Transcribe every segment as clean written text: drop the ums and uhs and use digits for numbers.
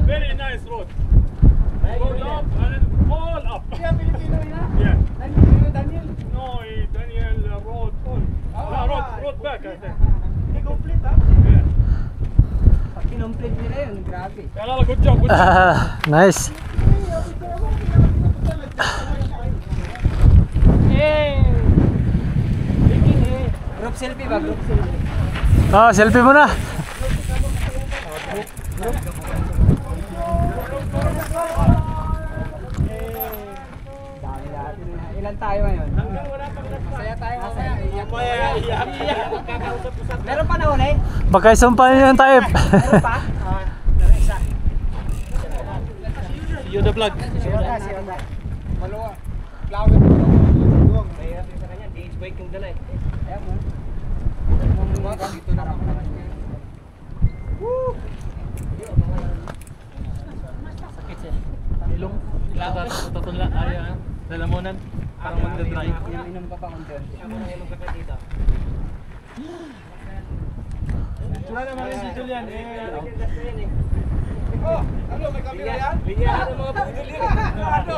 Very nice road. Road up and all up. Yeah, Filipino na. Yeah. Daniel. No, Daniel road all. No, road back I think. Hindi complete ha. Yeah. Pag kinomplete nila yun, grabe. Kalala, good job, good job. Nice. Hey! Baking eh. Group selfie ba? Group selfie. Oh, selfie muna. Ilan tayo ngayon? Masaya tayo mamaya. Iyak. Meron pa na uli? Baka isumpahin yung tayo. Meron pa? Meron isa. You the vlog. Siya. Maluwa. Flower. Mahirap yung sa kanya. DH bike yung dala eh. Ayan mo. Dito na ako naman. Woo! Sakit siya. Ilong. Tatula. Ayan. Lalamunan. Parang magdadrive. Inom ka pa kung doon. Ako na inom ka pa dito. Wala naman si Julian. Oh, ano, may camera yan? Linyahan ng mga budol yun. Ano?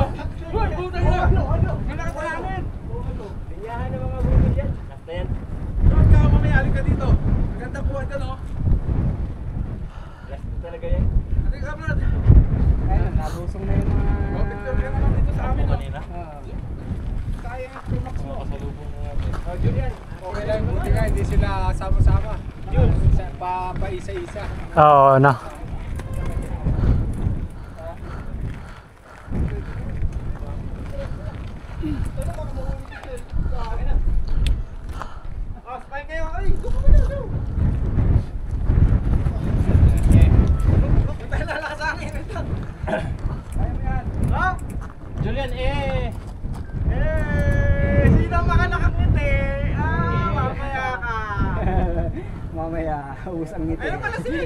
Uy, budol na! Ano? Pinakasalamin! Linyahan ng mga budol yan. Basta yan. Bakit ka mamayali ka dito? Maganda buhay ka, no? Basta talaga yan. Ano ka, Brad? Ayun, nabusong na yung mga... Picture ka naman dito sa amin, no? Sayang yung tumax mo. Kasalubong na natin. Oh, Julian. Okay lang, buti nga, hindi sila sama-sama. Jules, pa isa-isa. Oo, ano. Oh, spy kayo. Ay, gusto ko na. Tayo lalakas sa akin. Kaya mo yan. Ha? Julian, sino makanakangiti? Mamaya ka. Mamaya, ubus ang ngiti. Ayun pala sila.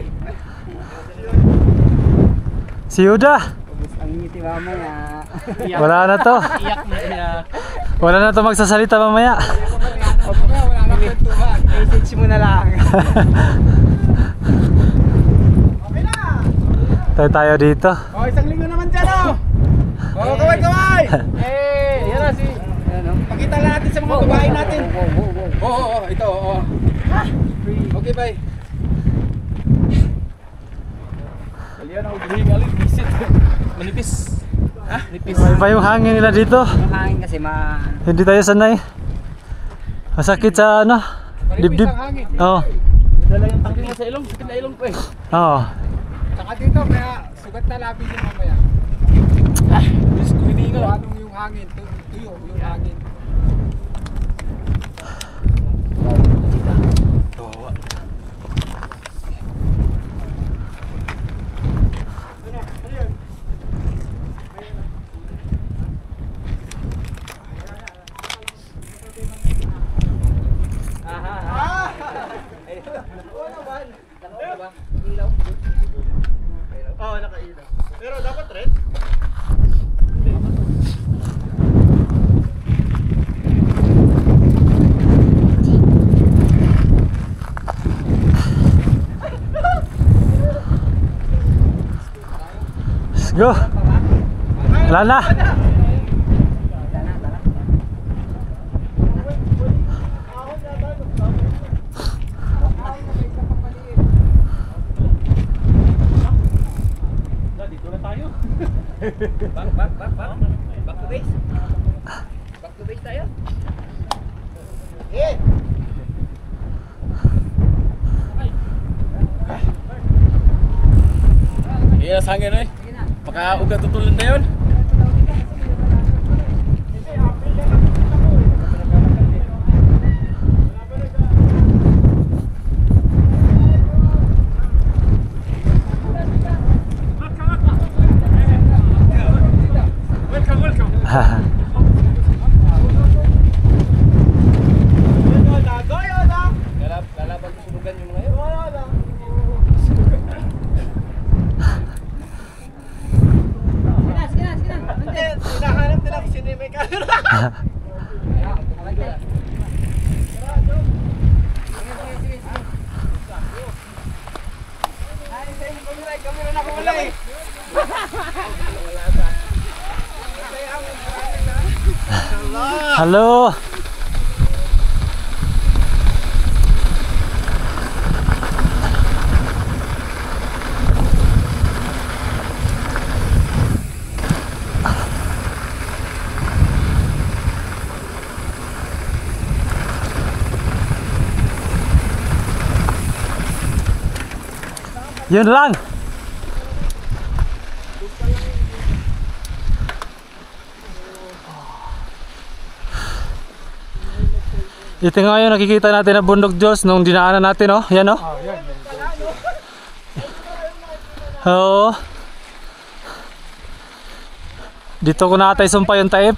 Si Yuda. Ubus ang ngiti mamaya. Wala na to. Iyak na iyak. Wala na to magsasalita mamaya. Wala na kwentuhan. Message mo na lang. Okay na. Tayo dito. Oh, isang linggo naman dyan, oh! Oh, kaway! Yan na si... Pakita lang natin sa mga babae natin. Oo, ito, oo. Okay, bye. Kaliyan ako guhingalin, bisit. Manipis. Ha? Nipis. Iba yung hangin nila dito. Yung hangin kasi Hindi tayo sanay. Masakit sa ano? Dibdib. Oo. Dala yung tangking mo sa ilong, sakit na ilong ko eh. Oo. Saka dito, kaya sugat na labi din mamaya. Diyos ko, hindi nga. Anong yung hangin? Tuyo, yung hangin. Oo, nakailaw. Pero dapat red. Let's go. Wala na. Dito na tayo. Back to base. Back to base tayo. Iya, sangin eh. Baka ugat tutulan na yun. Lalaban susunugan yung mga yun. Hinahanap nila kung sino yung may camera. kami na nakawala eh. Halo. Yun lang. Ito nga yung nakikita natin na bundok Diyos nung dinaanan natin, oh. Yan, oh. Oo. Dito ko natay sumpa yung taip.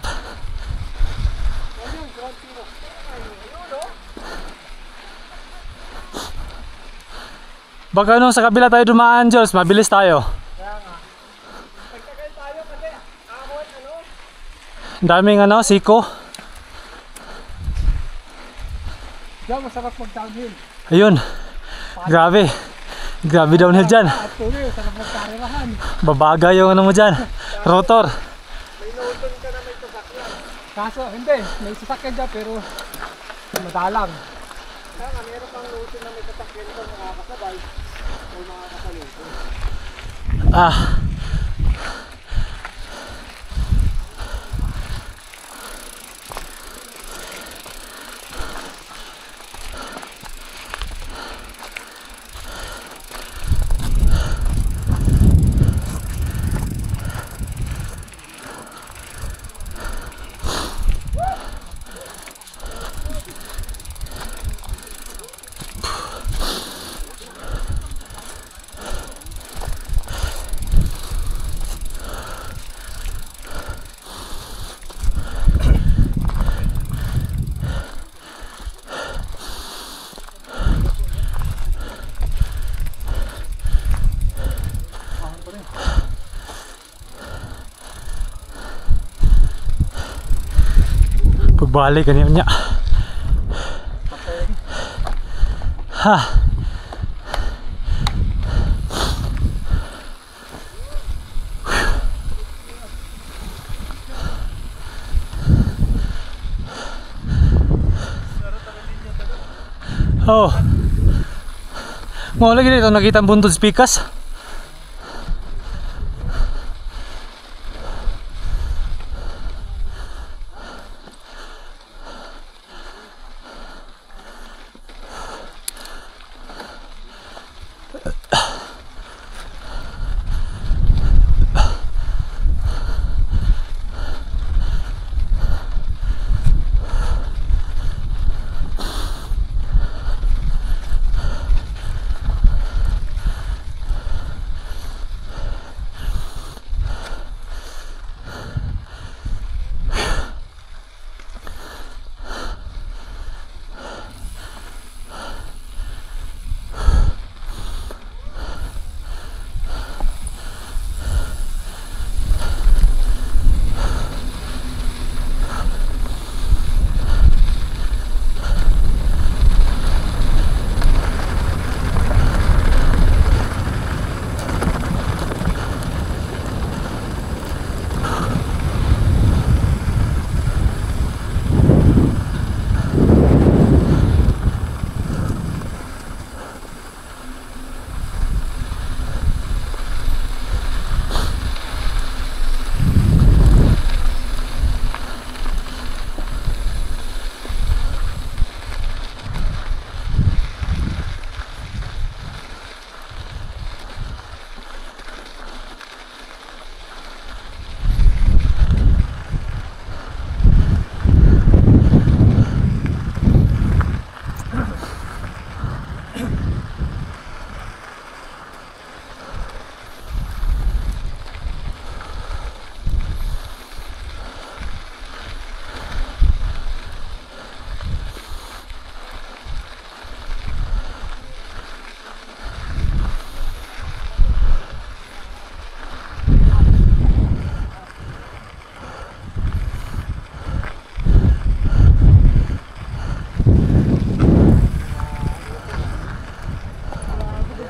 Baka nung sa kabila tayo dumaan, Diyos, mabilis tayo. Daming ano, siko. Diyan, masarap mag-downhill. Ayun. Grabe. Grabe downhill dyan. At tuloy, sarap magkarirahan. Babaga yung ano mo dyan. Rotor. May nautol ka na may sasakyan. Kaso, hindi. May sasakyan dyan pero madalang. Kaya nga, meron pang nautol na may sasakyan dyan makakasabay. O makakasaluto. Ah. Pagbalik kanina niya. Ha. Oh. Mo lagi dito nakita ang buntod spikas.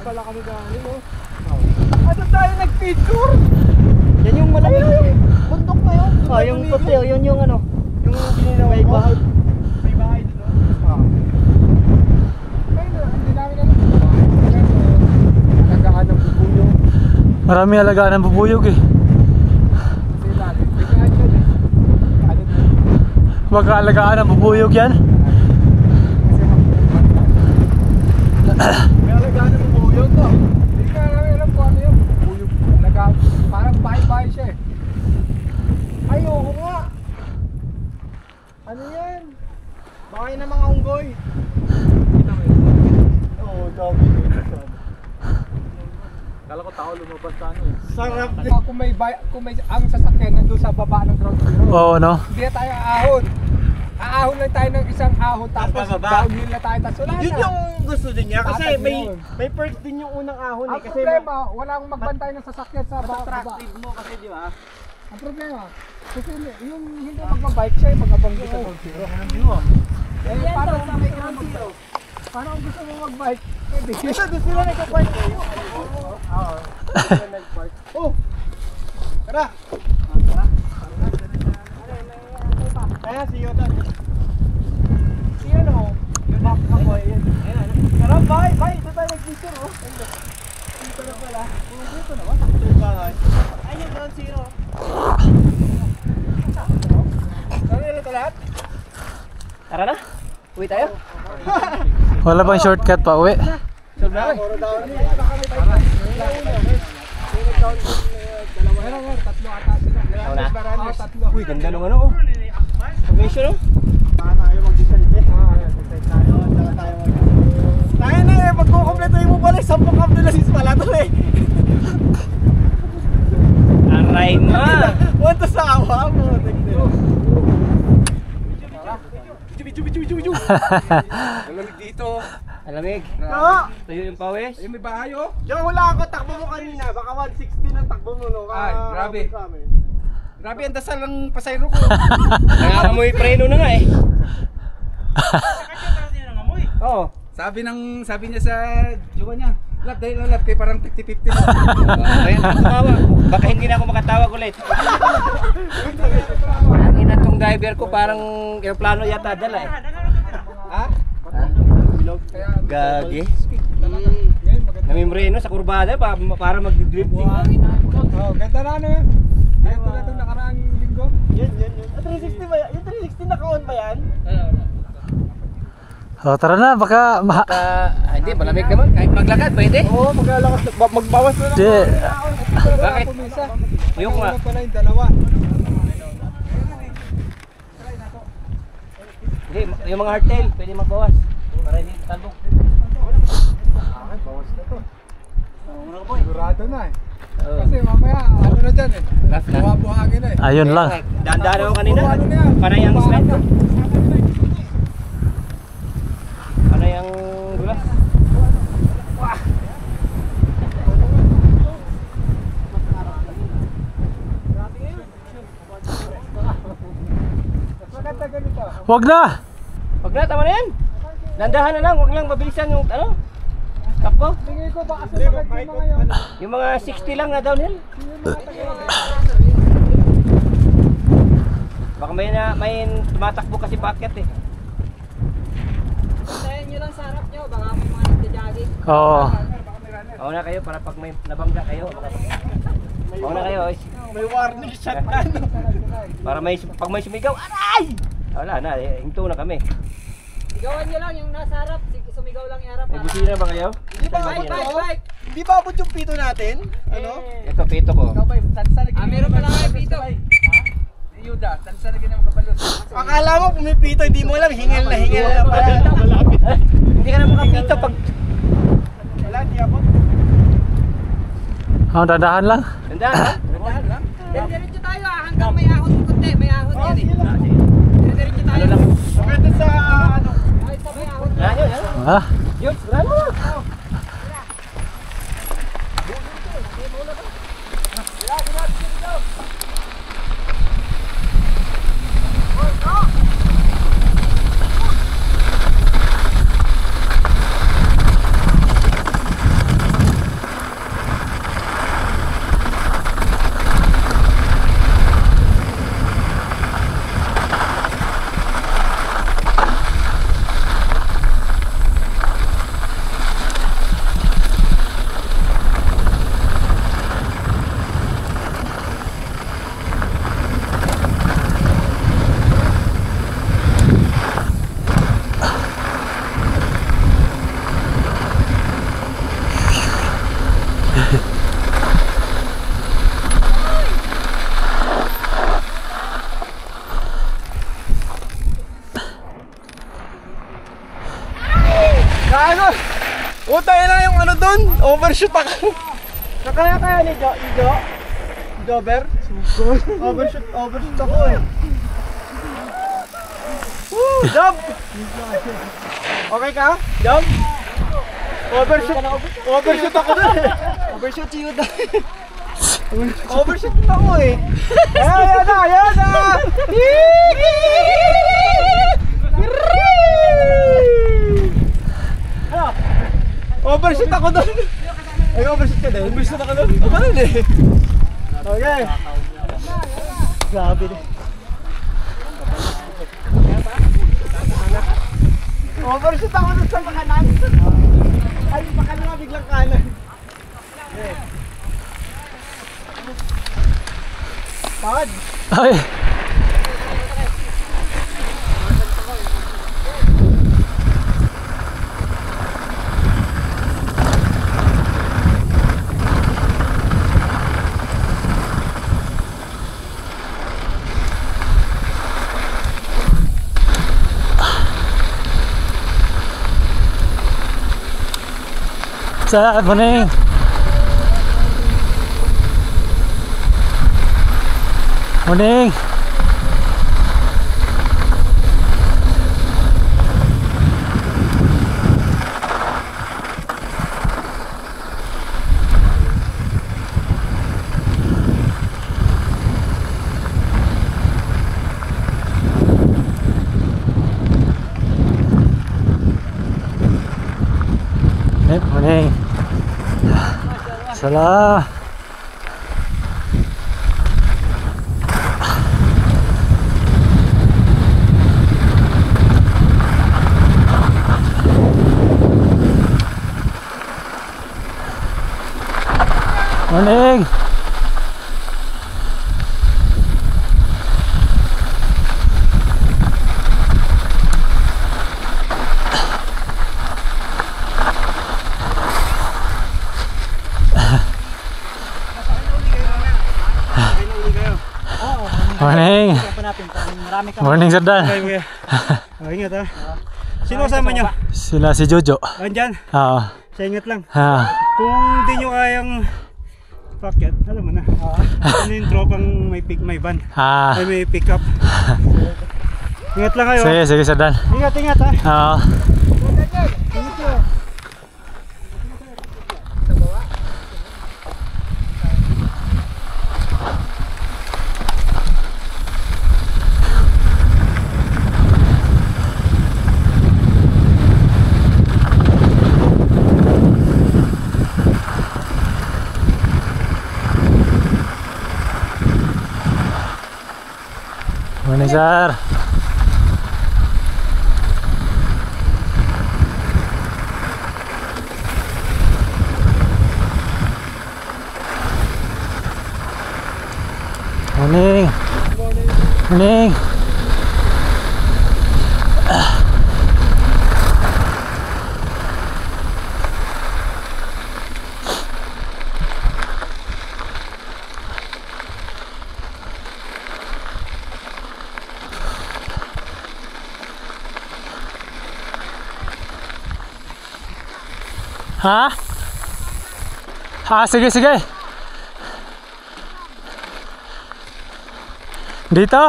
Pala kami galing, oh. Ano tayo nag-picture? Yan yung malamig. Bundok na yun. Yung puti, yun yung ano. Yung bininaw may bahay. May bahay doon. Hindi namin alam. Alagaan ng bubuyog. Marami alagaan ng bubuyog eh. Kasi lagi. Bigyan yun eh. Huwag ka alagaan ng bubuyog yan. May alagaan ng bubuyog to. Hindi ka namin alam kung ano yun. Bubuyog. Alagaan. Parang bahay-bahay siya eh. Ay, oo nga. Ano yan? Bahay ng mga unggoy. Oo, dami yun. Kala ko tao lumabas sa ano eh. Sarap din. Kung may ang sasakyan nandun sa baba ng ground zero. Oo, no? Hindi tayo aahon. Aahon lang tayo ng isang ahon tapos downhill na tayo. Tapos wala na. Yun yung gusto din niya kasi Tatag may yun. may perks din yung unang ahon Ang eh kasi problema, walang magbantay ng sasakyan sa baba. attractive mo kasi di ba? Ang problema, kasi yung hindi magbabike siya, magabanggi sa ground zero. Eh, paano sa may ground zero? Paano kung gusto mo magbike? Pwede. Ito doon sila nagka-park eh. Oo. Oh! Tara! Kaya si Yoda. Si ano? Back ako eh. Tara, bye! Bye! Ito tayo nag-picture oh. Dito na pala. Dito na ba? Sakto yung bahay. Ay, yung ground zero. Ano ito lahat? Tara na! Uwi tayo? Wala bang shortcut pa uwi? Solve na Meron, tatlo ata sila. Wala. Oo, tatlo. Uy, ganda nung ano oh. Formation oh. Tayo mag-decide eh. Decide tayo. Tayo na eh, pagkukompletuhin mo pala, 10 Abdulaziz pala to eh. Aray na! Punta sa awa mo. Malamig dito. Alamig. Oo. Tayo yung pawis. Ayun, may bahay oh. Diyan wala ako, takbo mo kanina. Baka 160 ang takbo mo no. Ay, grabe. Sa amin. Grabe, ang dasal ng pasayro ko. Nangangamoy preno na nga eh. Oo. Sabi niya sa jowa niya, lap dahil lap kay parang 50-50 mo. Ayun, tumawa. Baka hindi na ako makatawag ulit. Ang ina tong driver ko parang aeroplano yata dala eh. Ha? Gagi. Namimreno sa kurbada para magdi-drifting. Oh, ganda na ano yun. Ayun tulad itong nakaraang linggo. Yan. 360 ba yan? Yung 360 naka-on ba yan? O, tara na, baka Hindi, malamig naman. Kahit maglakad, pwede. Oo, magbawas na lang. Di. Bakit? Pumisa. Yung nga. Ano pala yung dalawa. Hindi, yung mga hardtail, pwede magbawas. Para hindi talbog. Bawas na to. Sigurado na eh. Kasi mamaya, ano na dyan eh. Rough na. Buhangin na eh. Ayun lang. Dahan-dahan ako kanina. Ano na yan? Panay ang slide ko. Panay ang dulas. Maganda ganito. Wag na! Wag na, tama na yan. Dahan-dahan na lang, wag lang mabilisan yung ano. Takbo. Tingin ko baka sa mga mga yun. Yung mga 60 lang na downhill. Baka may tumatakbo kasi packet eh. Tayo nyo lang sa harap nyo, baka may mga nagja-jogging. Oo. Oo na kayo para pag may nabangga kayo. Oo na kayo. May warning shot na. Para pag may sumigaw, aray! Wala na, hinto na kami. Sigawan nyo lang yung nasa harap, sumigaw lang yung harap. May busina ba kayo? Bike! Di ba abot yung pito natin? Ano? Ito, pito ko. Meron pala kayo dito. Yuda, tansa lagi ng kabalot. Akala mo pumipito, hindi mo alam, hingal na pala. Hindi ka na makapito pag... Wala, di ako. Oh, dadahan lang. Tandaan ha? Diretso tayo hanggang may ahon kunti, may ahon yan eh. Diretso tayo. Ano lang? Pwede sa ano. Ay, sa may ahon. Yun. Ha? Yun, wala mo. Gaano? Utay na yung ano dun, overshoot ako. Nakaya-kaya ni Jober? Overshoot ako eh. Woo! Job! Okay ka? Job? Overshoot ako dun eh. Overshoot si Yuda. Overshoot ako eh. Ayan na! Overshoot ako doon. Ay, overshoot ka din? Overshoot ako doon? Ako rin eh. Okay. Grabe din. Overshoot ako doon sa makanan. Ay, makanan nga biglang kanan. Okay. Pagod. Ay. Sa morning. Morning. Morning. Salah. Morning. Morning. Morning, Sir Dan. Ingat ha. Sino kasama nyo? Sila si Jojo. Andyan? Oo. Sa ingat lang. Ah. Kung di nyo kayang packet, alam mo na. Ano yung tropang may van? Ah. Ay, may pick up. Ingat lang kayo. Sige, Sir Dan. Ingat ha. Oo. Morning, Sir. Morning. Morning. Ha? Sige. Dito?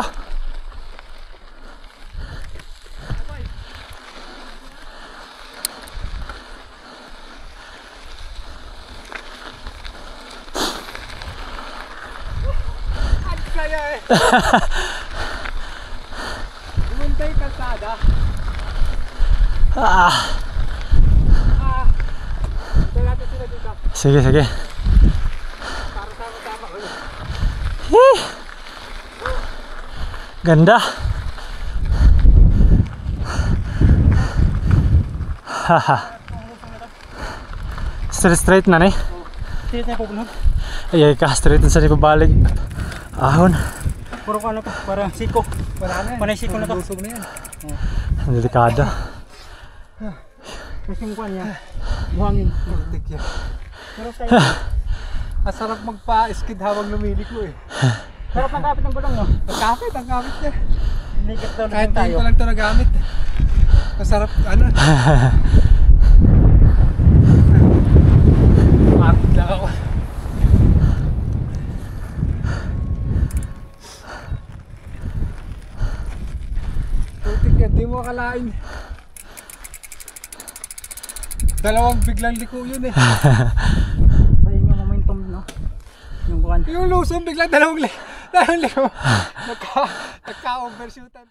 Umuntay kalsada. Sige. Para sama-sama ulit. Ganda. Haha. Straight na ni. Straight na pupunod. Ay ka straight na sa pabalik. Ahon. Puro ko ano to, para siko. Wala na. Panay siko na to. Lusog na yan. Delikado. Kasi yung kanya, buhangin. Pero sa'yo, Ang sarap magpa-skid habang lumiliko eh. Sarap ang kapit ng gulong, no? Ang kapit niya. Likat daw Kahit tayo. hindi ko lang ito nagamit. Masarap, ano. Kapit lang ako. Putik yan, di mo akalain. Dalawang biglang liko yun eh. Sayang yung momentum, no? Yung bukan. Yung lusong biglang dalawang liko. Nagka-overshootan.